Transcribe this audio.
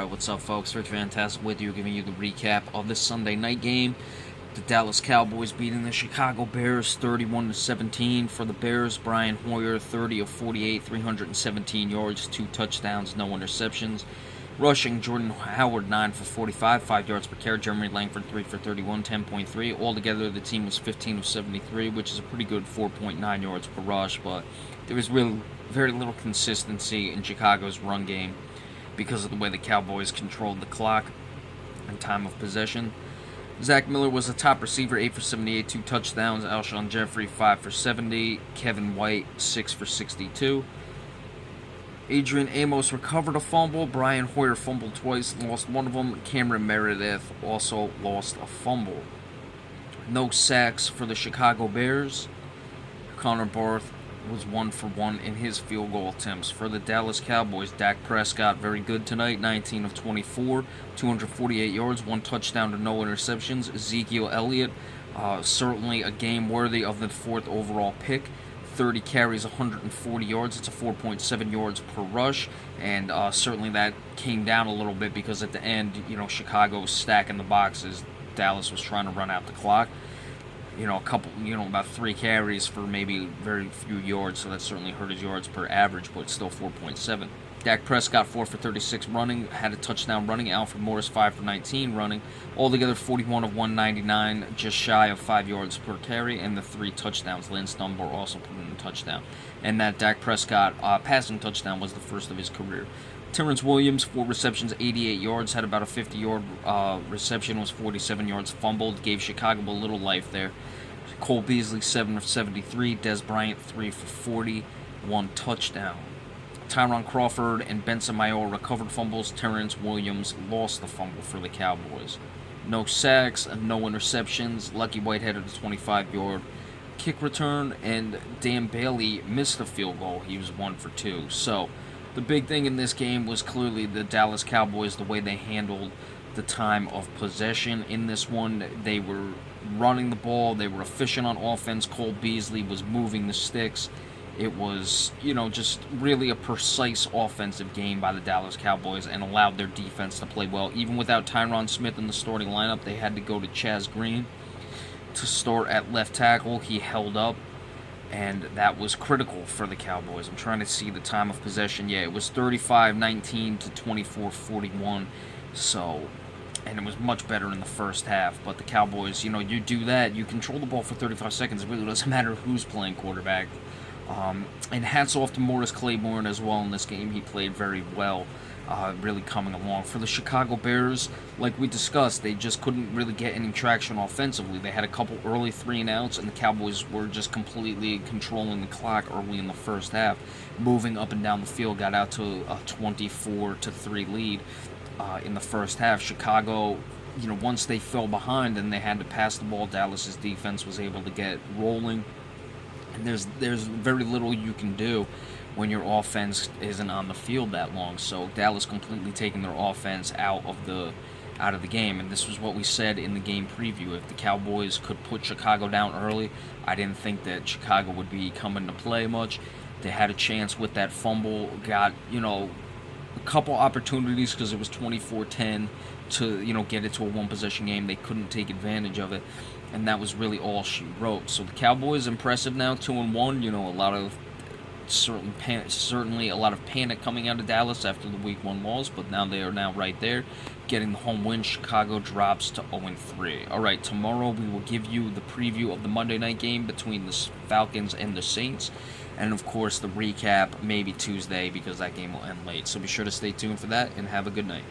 Alright, what's up, folks? Rich Fantastic with you, giving you the recap of this Sunday night game. The Dallas Cowboys beating the Chicago Bears 31-17. For the Bears, Brian Hoyer, 30 of 48, 317 yards, 2 touchdowns, no interceptions. Rushing, Jordan Howard, 9 for 45, 5 yards per carry. Jeremy Langford, 3 for 31, 10.3. Altogether, the team was 15 of 73, which is a pretty good 4.9 yards per rush, but there was really very little consistency in Chicago's run game because of the way the Cowboys controlled the clock and time of possession. Zach Miller was the top receiver, 8 for 78, 2 touchdowns. Alshon Jeffrey, 5 for 70. Kevin White, 6 for 62. Adrian Amos recovered a fumble. Brian Hoyer fumbled twice, lost one of them. Cameron Meredith also lost a fumble. No sacks for the Chicago Bears. Connor Barth was 1 for 1 in his field goal attempts. For the Dallas Cowboys, Dak Prescott, very good tonight, 19 of 24, 248 yards, 1 touchdown to no interceptions. Ezekiel Elliott, certainly a game worthy of the 4th overall pick. 30 carries, 140 yards. It's a 4.7 yards per rush, and certainly that came down a little bit because at the end, Chicago was stacking the boxes. Dallas was trying to run out the clock. About 3 carries for maybe very few yards, so that certainly hurt his yards per average, but it's still 4.7. Dak Prescott, 4 for 36 running, had a touchdown running. Alfred Morris, 5 for 19 running. Altogether, 41 of 199, just shy of 5 yards per carry, and the 3 touchdowns. Lance Dunbar also put in a touchdown. And that Dak Prescott passing touchdown was the first of his career. Terrence Williams, 4 receptions, 88 yards, had about a 50-yard reception, was 47 yards fumbled, gave Chicago a little life there. Cole Beasley, 7 of 73, Des Bryant, 3 for 40, 1 touchdown. Tyron Crawford and Benson Mayowa recovered fumbles. Terrence Williams lost the fumble for the Cowboys. No sacks, no interceptions. Lucky Whitehead had a 25-yard kick return, and Dan Bailey missed a field goal. He was 1 for 2. So the big thing in this game was clearly the Dallas Cowboys, the way they handled the time of possession in this one. They were running the ball. They were efficient on offense. Cole Beasley was moving the sticks. It was, just really a precise offensive game by the Dallas Cowboys and allowed their defense to play well. Even without Tyron Smith in the starting lineup, they had to go to Chaz Green to start at left tackle. He held up, and that was critical for the Cowboys. I'm trying to see the time of possession. Yeah, it was 35-19 to 24-41. And it was much better in the first half. But the Cowboys, you do that, you control the ball for 35 seconds. It really doesn't matter who's playing quarterback. And hats off to Morris Claiborne as well in this game. He played very well, really coming along. For the Chicago Bears, like we discussed, they just couldn't really get any traction offensively. They had a couple early 3-and-outs, and the Cowboys were just completely controlling the clock early in the first half, moving up and down the field, got out to a 24-3 lead in the first half. Chicago, once they fell behind and they had to pass the ball, Dallas's defense was able to get rolling. And there's very little you can do when your offense isn't on the field that long. So Dallas completely taking their offense out of the game. And this was what we said in the game preview. If the Cowboys could put Chicago down early, I didn't think that Chicago would be coming to play much. They had a chance with that fumble, got, a couple opportunities because it was 24-10 to, get it to a one-possession game. They couldn't take advantage of it. And that was really all she wrote. So the Cowboys impressive now, 2-1. Certainly a lot of panic coming out of Dallas after the Week 1 loss, but now they are right there, getting the home win. Chicago drops to 0-3. All right, tomorrow we will give you the preview of the Monday night game between the Falcons and the Saints, and of course the recap maybe Tuesday because that game will end late. So be sure to stay tuned for that, and have a good night.